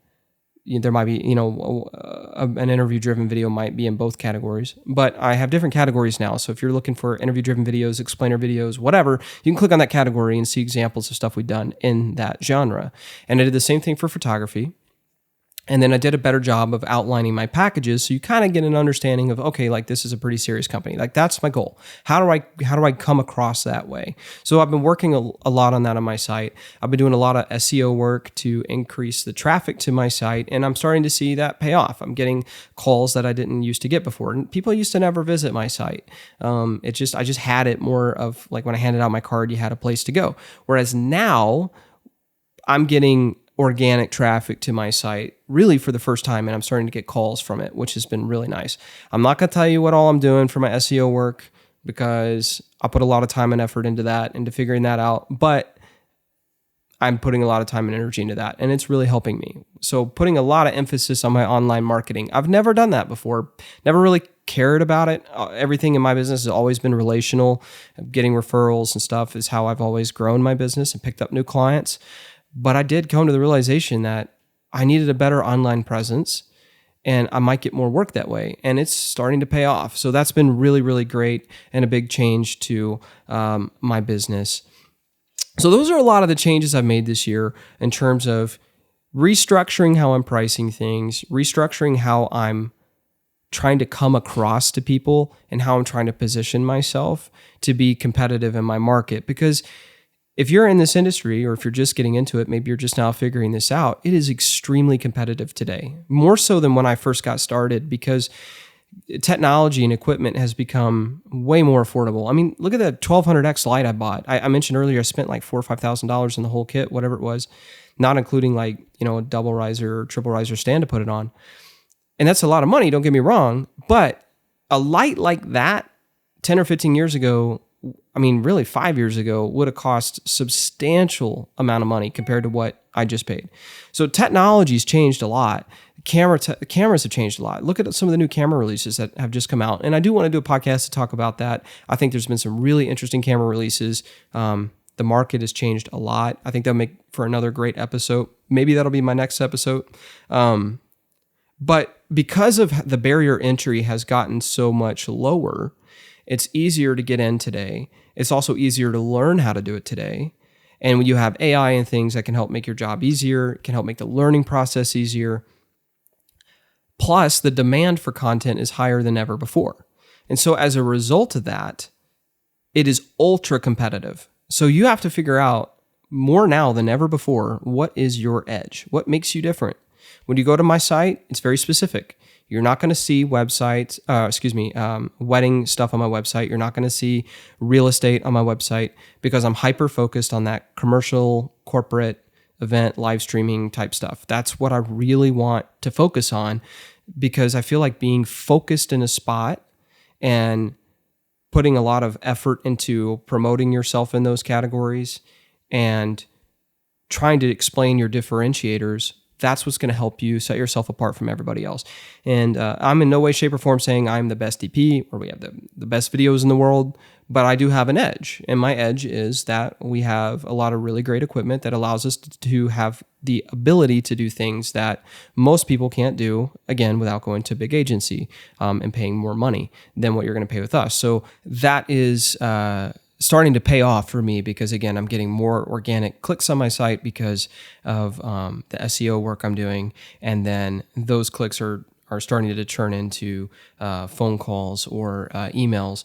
there might be, an interview-driven video might be in both categories. But I have different categories now. So if you're looking for interview-driven videos, explainer videos, whatever, you can click on that category and see examples of stuff we've done in that genre. And I did the same thing for photography. And then I did a better job of outlining my packages, so you kind of get an understanding of, okay, this is a pretty serious company. That's my goal. How do I come across that way? So I've been working a lot on that on my site. I've been doing a lot of SEO work to increase the traffic to my site, and I'm starting to see that pay off. I'm getting calls that I didn't used to get before, and people used to never visit my site. I just had it more of when I handed out my card, you had a place to go. Whereas now I'm getting organic traffic to my site really for the first time, and I'm starting to get calls from it, which has been really nice. I'm not going to tell you what all I'm doing for my SEO work because I put a lot of time and effort into that, into figuring that out, but I'm putting a lot of time and energy into that, and it's really helping me. So putting a lot of emphasis on my online marketing. I've never done that before, never really cared about it. Everything in my business has always been relational. Getting referrals and stuff is how I've always grown my business and picked up new clients. But I did come to the realization that I needed a better online presence and I might get more work that way. And it's starting to pay off. So that's been really, really great and a big change to my business. So those are a lot of the changes I've made this year in terms of restructuring how I'm pricing things, restructuring how I'm trying to come across to people and how I'm trying to position myself to be competitive in my market. Because if you're in this industry, or if you're just getting into it, maybe you're just now figuring this out, it is extremely competitive today, more so than when I first got started, because technology and equipment has become way more affordable. I mean, look at the 1200X light I bought. I mentioned earlier I spent $4,000 or $5,000 in the whole kit, whatever it was, not including a double riser or triple riser stand to put it on. And that's a lot of money, don't get me wrong, but a light like that 10 or 15 years ago I mean, really 5 years ago would have cost substantial amount of money compared to what I just paid. So technology's changed a lot. Cameras have changed a lot. Look at some of the new camera releases that have just come out. And I do want to do a podcast to talk about that. I think there's been some really interesting camera releases. The market has changed a lot. I think that'll make for another great episode. Maybe that'll be my next episode. But because of the barrier entry has gotten so much lower, it's easier to get in today. It's also easier to learn how to do it today. And when you have AI and things that can help make your job easier, can help make the learning process easier. Plus, the demand for content is higher than ever before. And so as a result of that, it is ultra competitive. So you have to figure out more now than ever before, what is your edge? What makes you different? When you go to my site, it's very specific. You're not going to see wedding stuff on my website. You're not going to see real estate on my website because I'm hyper focused on that commercial, corporate, event, live streaming type stuff. That's what I really want to focus on because I feel like being focused in a spot and putting a lot of effort into promoting yourself in those categories and trying to explain your differentiators, that's what's going to help you set yourself apart from everybody else. And I'm in no way, shape, or form saying I'm the best DP or we have the best videos in the world, but I do have an edge. And my edge is that we have a lot of really great equipment that allows us to have the ability to do things that most people can't do, again, without going to a big agency and paying more money than what you're going to pay with us. So that is starting to pay off for me because, again, I'm getting more organic clicks on my site because of the SEO work I'm doing. And then those clicks are starting to turn into phone calls or emails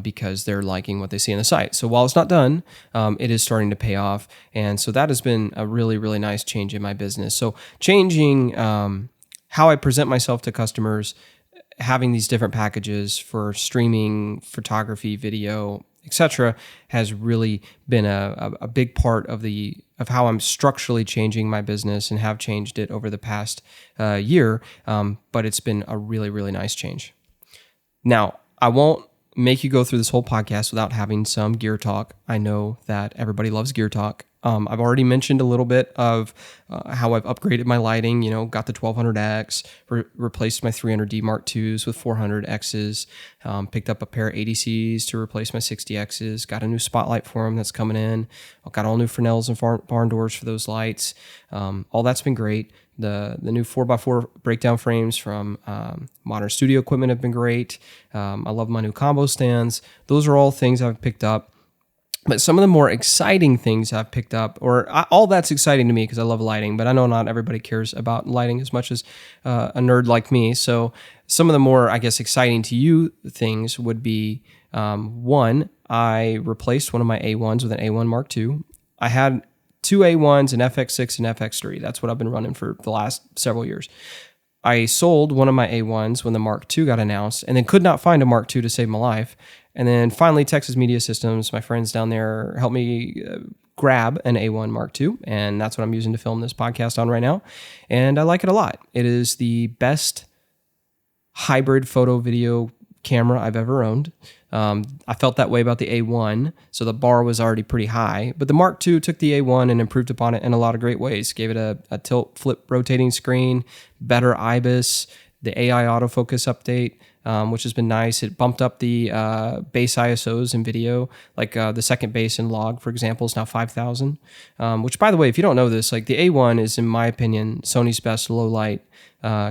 because they're liking what they see on the site. So while it's not done, it is starting to pay off. And so that has been a really, really nice change in my business. So changing how I present myself to customers, having these different packages for streaming, photography, video, etc., has really been a big part of how I'm structurally changing my business and have changed it over the past year. But it's been a really, really nice change. Now, I won't make you go through this whole podcast without having some gear talk. I know that everybody loves gear talk. I've already mentioned a little bit of how I've upgraded my lighting, got the 1200X, replaced my 300D Mark IIs with 400Xs, picked up a pair of ADCs to replace my 60Xs, got a new spotlight for them that's coming in. I've got all new Fresnels and barn doors for those lights. All that's been great. The new 4x4 breakdown frames from Modern Studio Equipment have been great. I love my new combo stands. Those are all things I've picked up. But some of the more exciting things I've picked up, all that's exciting to me because I love lighting, but I know not everybody cares about lighting as much as a nerd like me. So some of the more, I guess, exciting to you things would be, one, I replaced one of my A1s with an A1 Mark II. I had two A1s, an FX6 and FX3. That's what I've been running for the last several years. I sold one of my A1s when the Mark II got announced and then could not find a Mark II to save my life. And then finally, Texas Media Systems, my friends down there, helped me grab an A1 Mark II. And that's what I'm using to film this podcast on right now. And I like it a lot. It is the best hybrid photo video camera I've ever owned. I felt that way about the A1, so the bar was already pretty high. But the Mark II took the A1 and improved upon it in a lot of great ways. Gave it a tilt flip rotating screen, better IBIS, the AI autofocus update, which has been nice. It bumped up the base ISOs in video, like the second base in log, for example, is now 5,000. Which, by the way, if you don't know this, like the A1 is, in my opinion, Sony's best low light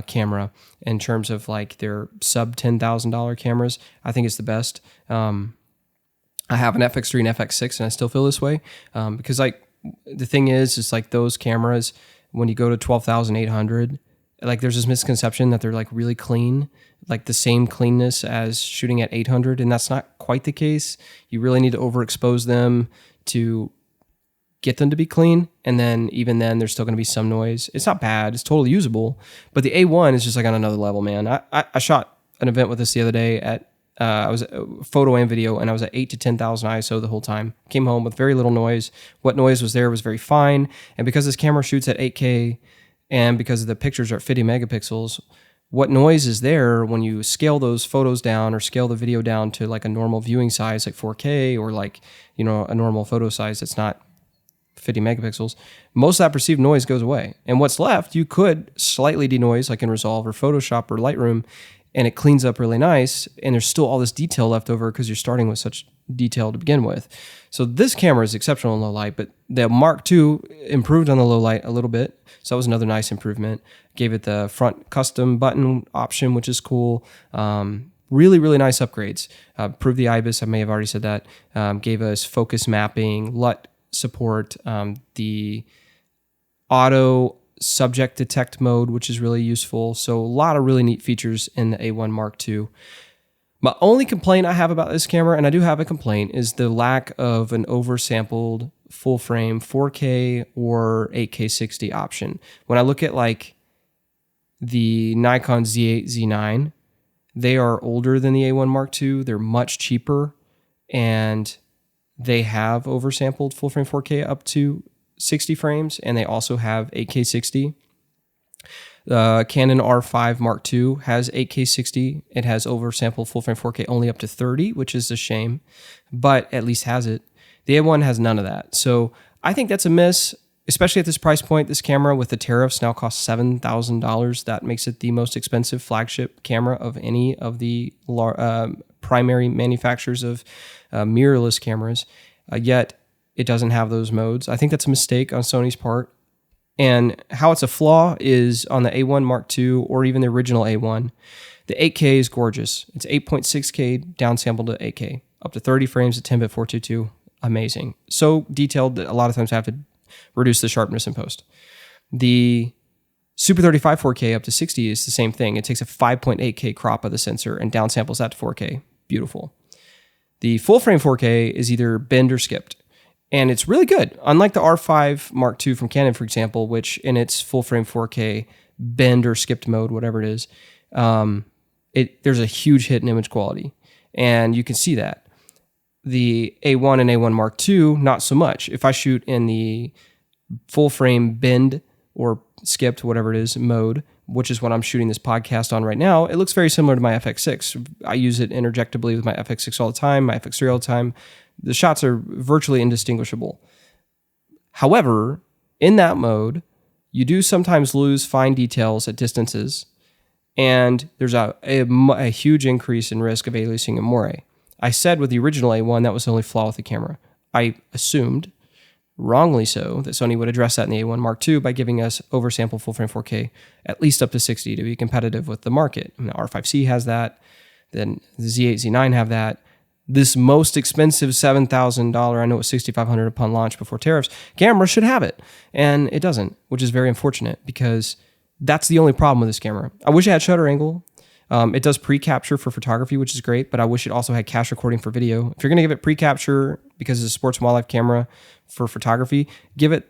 camera in terms of like their sub $10,000 cameras. I think it's the best. I have an FX3 and FX6 and I still feel this way because like the thing is like those cameras, when you go to 12,800, like there's this misconception that they're like really clean, like the same cleanness as shooting at 800. And that's not quite the case. You really need to overexpose them to get them to be clean. And then even then there's still going to be some noise. It's not bad. It's totally usable. But the A1 is just like on another level, man. I shot an event with this the other day at, I was photo and video, and I was at 8 to 10,000 ISO the whole time. Came home with very little noise. What noise was there was very fine. And because this camera shoots at 8K and because the pictures are at 50 megapixels, what noise is there when you scale those photos down or scale the video down to like a normal viewing size, like 4K, or like, a normal photo size that's not 50 megapixels, most of that perceived noise goes away. And what's left, you could slightly denoise, like in Resolve or Photoshop or Lightroom, and it cleans up really nice. And there's still all this detail left over because you're starting with such detail to begin with. So this camera is exceptional in low light, but the Mark II improved on the low light a little bit. So that was another nice improvement. Gave it the front custom button option, which is cool. Really, really nice upgrades. Improved the IBIS, I may have already said that. Gave us focus mapping, LUT support, the auto subject detect mode, which is really useful. So a lot of really neat features in the A1 Mark II. My only complaint I have about this camera, and I do have a complaint, is the lack of an oversampled full frame 4K or 8K 60 option. When I look at like the Nikon Z8, Z9, they are older than the A1 Mark II. They're much cheaper, and they have oversampled full frame 4K up to 60 frames, and they also have 8K 60. The Canon R5 Mark II has 8K 60. It has oversampled full frame 4K only up to 30, which is a shame, but at least has it. The A1 has none of that. So I think that's a miss, especially at this price point. This camera with the tariffs now costs $7,000. That makes it the most expensive flagship camera of any of the primary manufacturers of mirrorless cameras. Yet it doesn't have those modes. I think that's a mistake on Sony's part. And how it's a flaw is on the A1 Mark II or even the original A1, the 8K is gorgeous. It's 8.6K downsampled to 8K, up to 30 frames at 10 bit 422. Amazing. So detailed that a lot of times I have to reduce the sharpness in post. The Super 35 4K up to 60 is the same thing. It takes a 5.8K crop of the sensor and downsamples that to 4K. Beautiful. The full frame 4K is either bend or skipped. And it's really good. Unlike the R5 Mark II from Canon, for example, which in its full frame 4K bend or skipped mode, whatever it is, there's a huge hit in image quality. And you can see that. The A1 and A1 Mark II, not so much. If I shoot in the full frame bend or skipped, whatever it is, mode, which is what I'm shooting this podcast on right now, it looks very similar to my FX6. I use it interjectably with my FX6 all the time, my FX3 all the time. The shots are virtually indistinguishable. However, in that mode, you do sometimes lose fine details at distances, and there's a huge increase in risk of aliasing and moire. I said with the original A1 that was the only flaw with the camera. I assumed, wrongly so, that Sony would address that in the A1 Mark II by giving us oversampled full frame 4K at least up to 60 to be competitive with the market. I mean, the R5C has that, then the Z8, Z9 have that. This most expensive $7,000, I know it's $6,500 upon launch before tariffs, camera should have it. And it doesn't, which is very unfortunate because that's the only problem with this camera. I wish it had shutter angle. It does pre-capture for photography, which is great, but I wish it also had cache recording for video. If you're going to give it pre-capture because it's a sports and wildlife camera for photography, give it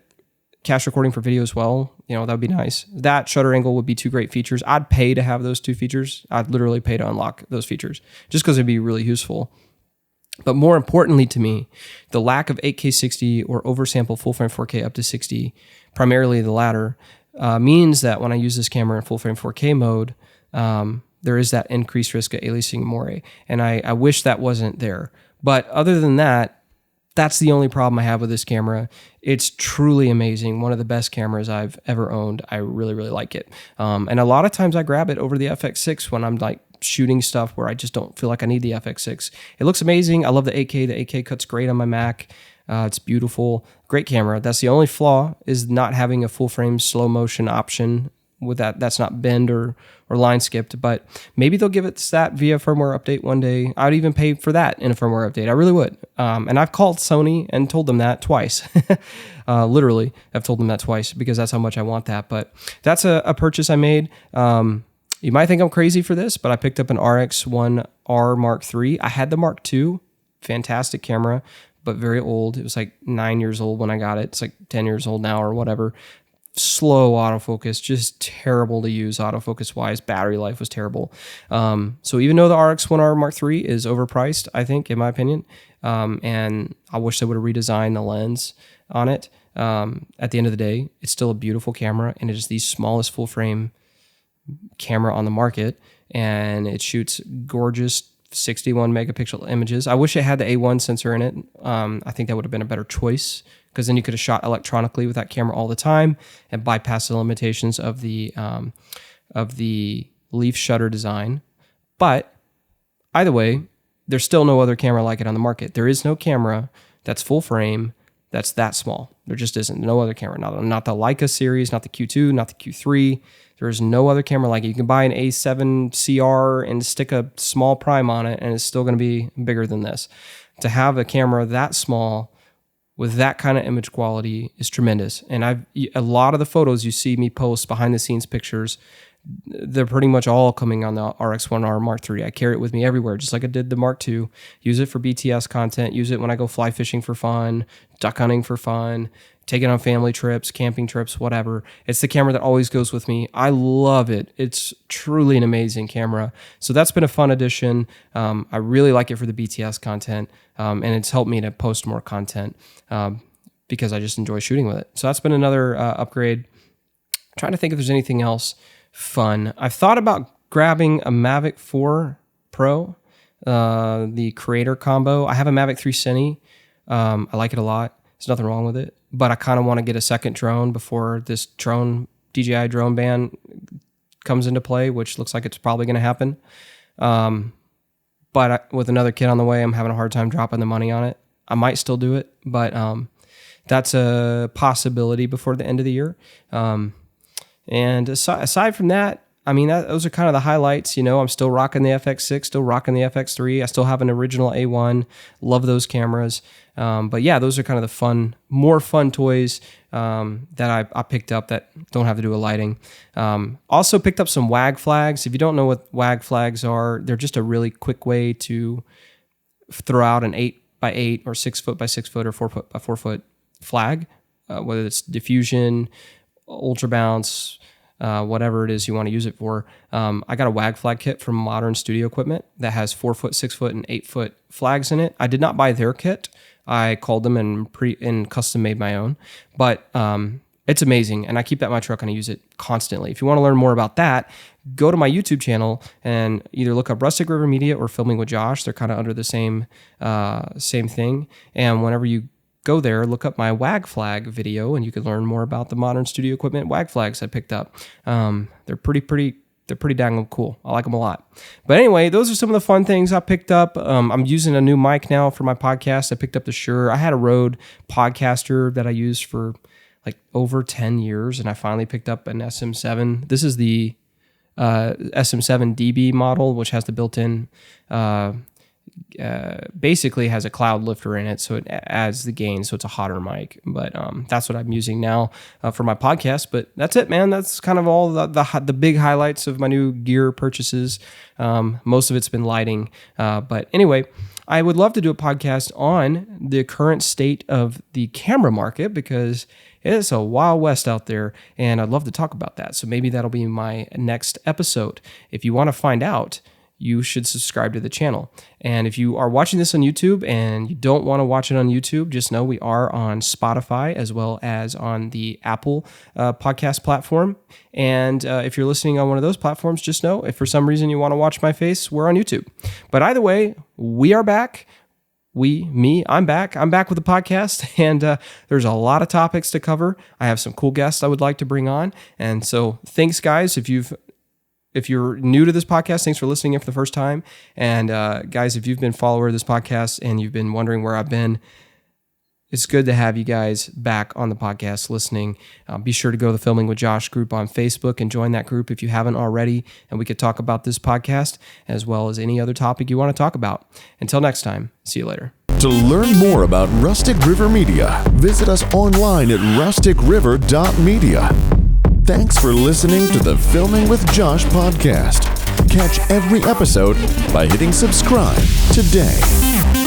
cache recording for video as well. That would be nice. That shutter angle would be two great features. I'd pay to have those two features. I'd literally pay to unlock those features just because it'd be really useful. But more importantly to me, the lack of 8K 60 or oversample full frame 4K up to 60, primarily the latter, means that when I use this camera in full frame 4K mode, there is that increased risk of aliasing moire. And I wish that wasn't there. But other than that, that's the only problem I have with this camera. It's truly amazing. One of the best cameras I've ever owned. I really, really like it. And a lot of times I grab it over the FX6 when I'm like shooting stuff where I just don't feel like I need the FX6. It looks amazing. I love the 8K. The 8K cuts great on my Mac. It's beautiful. Great camera. That's the only flaw is not having a full frame slow motion option with that. That's not bend or line skipped, but maybe they'll give it that via firmware update one day. I would even pay for that in a firmware update. I really would. And I've called Sony and told them that twice. Literally, I've told them that twice because that's how much I want that. But that's a purchase I made. You might think I'm crazy for this, but I picked up an RX1R Mark III. I had the Mark II, fantastic camera, but very old. It was like 9 years old when I got it. It's like 10 years old now or whatever. Slow autofocus, just terrible to use autofocus-wise. Battery life was terrible. So even though the RX1R Mark III is overpriced, I think, in my opinion, and I wish they would have redesigned the lens on it, at the end of the day, it's still a beautiful camera, and it is the smallest full-frame camera on the market, and it shoots gorgeous 61 megapixel images. I wish it had the A1 sensor in it. I think that would have been a better choice, because then you could have shot electronically with that camera all the time and bypass the limitations of the leaf shutter design. But either way, there's still no other camera like it on the market. There is no camera that's full frame that's that small. There just isn't. No other camera. Not the Leica series, not the Q2, not the Q3. There is no other camera like it. You can buy an A7 CR and stick a small prime on it, and it's still going to be bigger than this. To have a camera that small with that kind of image quality is tremendous. And a lot of the photos you see me post, behind the scenes pictures, they're pretty much all coming on the RX1R Mark III. I carry it with me everywhere, just like I did the Mark II. Use it for BTS content. Use it when I go fly fishing for fun, duck hunting for fun, take it on family trips, camping trips, whatever. It's the camera that always goes with me. I love it. It's truly an amazing camera. So that's been a fun addition. I really like it for the BTS content, and it's helped me to post more content because I just enjoy shooting with it. So that's been another upgrade. I'm trying to think if there's anything else fun. I've thought about grabbing a Mavic 4 Pro, the creator combo. I have a Mavic 3 Cine. I like it a lot. There's nothing wrong with it, but I kind of want to get a second drone before this DJI drone ban comes into play, which looks like it's probably going to happen. But with another kid on the way, I'm having a hard time dropping the money on it. I might still do it, but that's a possibility before the end of the year. And aside from that, I mean, those are kind of the highlights. You know, I'm still rocking the FX6, still rocking the FX3. I still have an original A1. Love those cameras. But yeah, those are kind of the more fun toys that I picked up that don't have to do with lighting. Also picked up some WAG flags. If you don't know what WAG flags are, they're just a really quick way to throw out an 8x8 or 6-foot-by-6-foot or 4-foot-by-4-foot flag, whether it's diffusion, ultra bounce, whatever it is you want to use it for. I got a WAG flag kit from Modern Studio Equipment that has 4-foot, 6-foot, and 8-foot flags in it. I did not buy their kit. I called them and custom made my own, but it's amazing, and I keep that in my truck and I use it constantly. If you want to learn more about that, go to my YouTube channel and either look up Rustic River Media or Filming with Josh. They're kind of under the same thing, and whenever you go there, look up my WAG flag video, and you can learn more about the Modern Studio Equipment WAG flags I picked up. They're pretty dang cool. I like them a lot. But anyway, those are some of the fun things I picked up. I'm using a new mic now for my podcast. I picked up the Shure. I had a Rode Podcaster that I used for like over 10 years, and I finally picked up an SM7. This is the SM7 DB model, which has the built-in basically has a cloud lifter in it, so it adds the gain, so it's a hotter mic. But that's what I'm using now for my podcast. But that's it, man. That's kind of all the big highlights of my new gear purchases. Most of it's been lighting. But anyway, I would love to do a podcast on the current state of the camera market, because it's a wild west out there, and I'd love to talk about that. So maybe that'll be my next episode. If you want to find out, you should subscribe to the channel. And if you are watching this on YouTube and you don't want to watch it on YouTube, just know we are on Spotify as well as on the Apple podcast platform. And if you're listening on one of those platforms, just know if for some reason you want to watch my face, we're on YouTube. But either way, we are back. I'm back. I'm back with the podcast, and there's a lot of topics to cover. I have some cool guests I would like to bring on. And so thanks, guys. If you're new to this podcast, thanks for listening in for the first time. And guys, if you've been a follower of this podcast and you've been wondering where I've been, it's good to have you guys back on the podcast listening. Be sure to go to the Filming with Josh group on Facebook and join that group if you haven't already. And we could talk about this podcast as well as any other topic you want to talk about. Until next time, see you later. To learn more about Rustic River Media, visit us online at rusticriver.media. Thanks for listening to the Filming with Josh podcast. Catch every episode by hitting subscribe today.